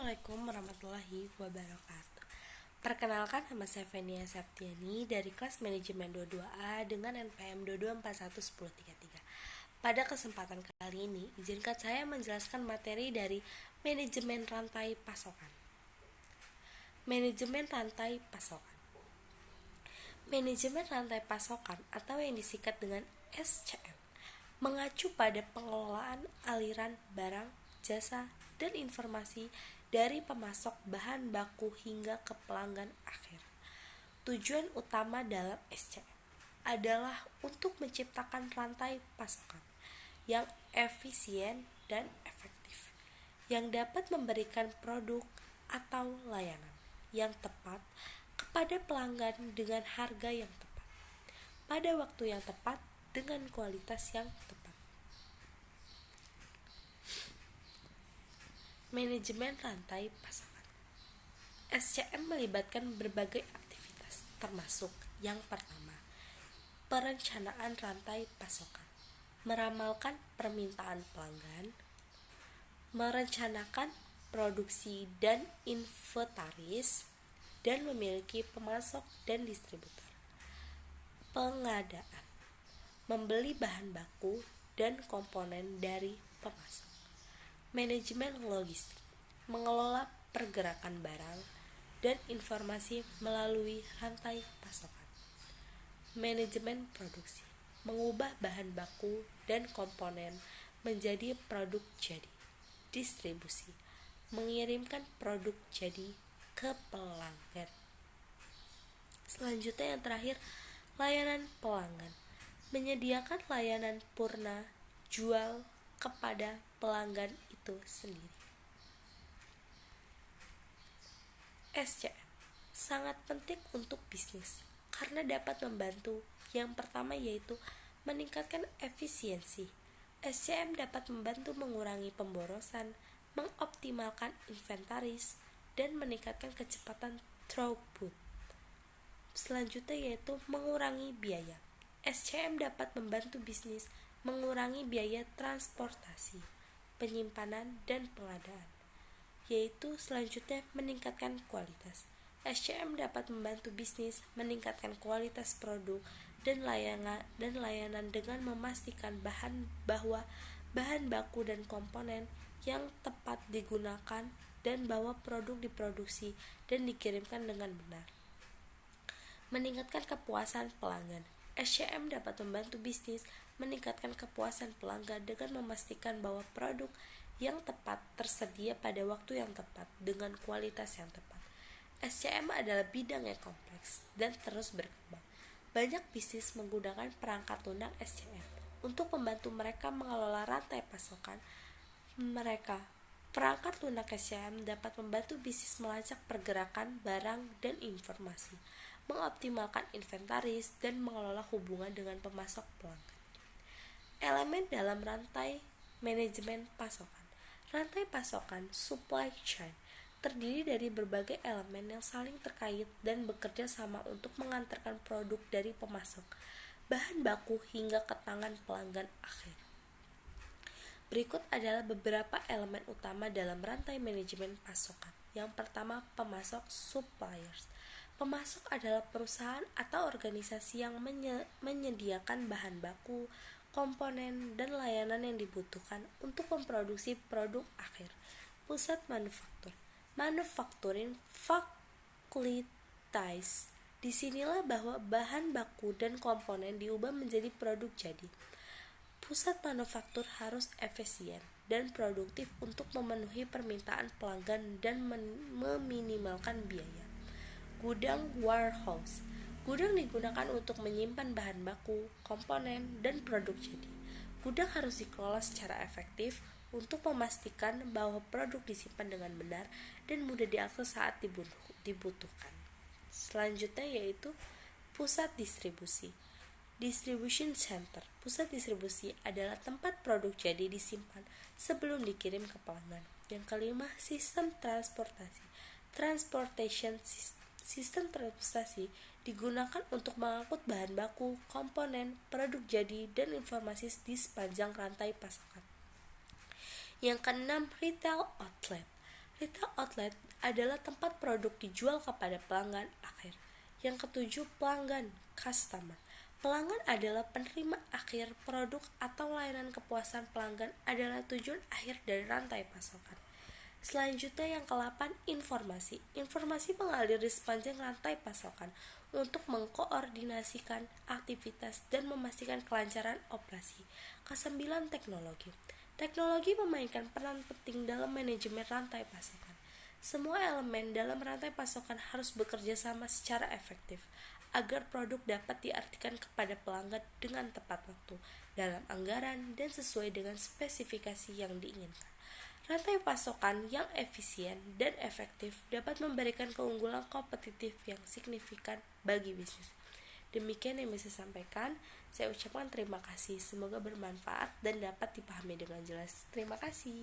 Assalamualaikum warahmatullahi wabarakatuh. Perkenalkan, nama saya Fenia Septiani dari kelas manajemen 22A dengan NPM 22411033. Pada kesempatan kali ini, izinkan saya menjelaskan materi dari manajemen rantai pasokan. Manajemen rantai pasokan. Manajemen rantai pasokan atau yang disingkat dengan SCM mengacu pada pengelolaan aliran barang, jasa, dan informasi dari pemasok bahan baku hingga ke pelanggan akhir. Tujuan utama dalam SCM adalah untuk menciptakan rantai pasokan yang efisien dan efektif, yang dapat memberikan produk atau layanan yang tepat kepada pelanggan dengan harga yang tepat, pada waktu yang tepat, dengan kualitas yang tepat. Manajemen rantai pasokan. SCM melibatkan berbagai aktivitas, termasuk yang pertama, perencanaan rantai pasokan, meramalkan permintaan pelanggan, merencanakan produksi dan inventaris, dan memiliki pemasok dan distributor. Pengadaan, membeli bahan baku dan komponen dari pemasok. Manajemen logistik, mengelola pergerakan barang dan informasi melalui rantai pasokan. Manajemen produksi, mengubah bahan baku dan komponen menjadi produk jadi. Distribusi, mengirimkan produk jadi ke pelanggan. Selanjutnya yang terakhir, layanan pelanggan, menyediakan layanan purna jual kepada pelanggan itu sendiri. SCM sangat penting untuk bisnis karena dapat membantu. Yang pertama yaitu meningkatkan efisiensi. SCM dapat membantu mengurangi pemborosan, mengoptimalkan inventaris, dan meningkatkan kecepatan throughput. Selanjutnya yaitu mengurangi biaya. SCM dapat membantu bisnis mengurangi biaya transportasi, penyimpanan, dan pengadaan. Yaitu selanjutnya meningkatkan kualitas. SCM dapat membantu bisnis meningkatkan kualitas produk dan layanan dengan memastikan bahwa bahan baku dan komponen yang tepat digunakan dan bahwa produk diproduksi dan dikirimkan dengan benar. Meningkatkan kepuasan pelanggan. SCM dapat membantu bisnis meningkatkan kepuasan pelanggan dengan memastikan bahwa produk yang tepat tersedia pada waktu yang tepat dengan kualitas yang tepat. SCM adalah bidang yang kompleks dan terus berkembang. Banyak bisnis menggunakan perangkat lunak SCM untuk membantu mereka mengelola rantai pasokan mereka. Perangkat lunak SCM dapat membantu bisnis melacak pergerakan barang dan informasi, mengoptimalkan inventaris, dan mengelola hubungan dengan pemasok pelanggan. Elemen dalam rantai manajemen pasokan. Rantai pasokan supply chain terdiri dari berbagai elemen yang saling terkait dan bekerja sama untuk mengantarkan produk dari pemasok, bahan baku hingga ke tangan pelanggan akhir. Berikut adalah beberapa elemen utama dalam rantai manajemen pasokan. Yang pertama, pemasok suppliers. Pemasok adalah perusahaan atau organisasi yang menyediakan bahan baku, komponen, dan layanan yang dibutuhkan untuk memproduksi produk akhir. Pusat manufaktur. Manufacturing facilities. Disinilah bahwa bahan baku dan komponen diubah menjadi produk jadi. Pusat manufaktur harus efisien dan produktif untuk memenuhi permintaan pelanggan dan meminimalkan biaya. Gudang warehouse. Gudang digunakan untuk menyimpan bahan baku, komponen, dan produk jadi. Gudang harus dikelola secara efektif untuk memastikan bahwa produk disimpan dengan benar dan mudah diakses saat dibutuhkan. Selanjutnya yaitu pusat distribusi. Distribution center. Pusat distribusi adalah tempat produk jadi disimpan sebelum dikirim ke pelanggan. Yang kelima, sistem transportasi. Transportation system. Sistem transportasi digunakan untuk mengangkut bahan baku, komponen, produk jadi, dan informasi di sepanjang rantai pasokan. Yang keenam, retail outlet. Retail outlet adalah tempat produk dijual kepada pelanggan akhir. Yang ketujuh, pelanggan, customer. Pelanggan adalah penerima akhir produk atau layanan. Kepuasan pelanggan adalah tujuan akhir dari rantai pasokan. Selanjutnya yang ke-8, informasi. Informasi mengalir di sepanjang rantai pasokan untuk mengkoordinasikan aktivitas dan memastikan kelancaran operasi. Ke-9, teknologi. Teknologi memainkan peran penting dalam manajemen rantai pasokan. Semua elemen dalam rantai pasokan harus bekerja sama secara efektif agar produk dapat diartikan kepada pelanggan dengan tepat waktu, dalam anggaran, dan sesuai dengan spesifikasi yang diinginkan. Rantai pasokan yang efisien dan efektif dapat memberikan keunggulan kompetitif yang signifikan bagi bisnis. Demikian yang bisa saya sampaikan. Saya ucapkan terima kasih. Semoga bermanfaat dan dapat dipahami dengan jelas. Terima kasih.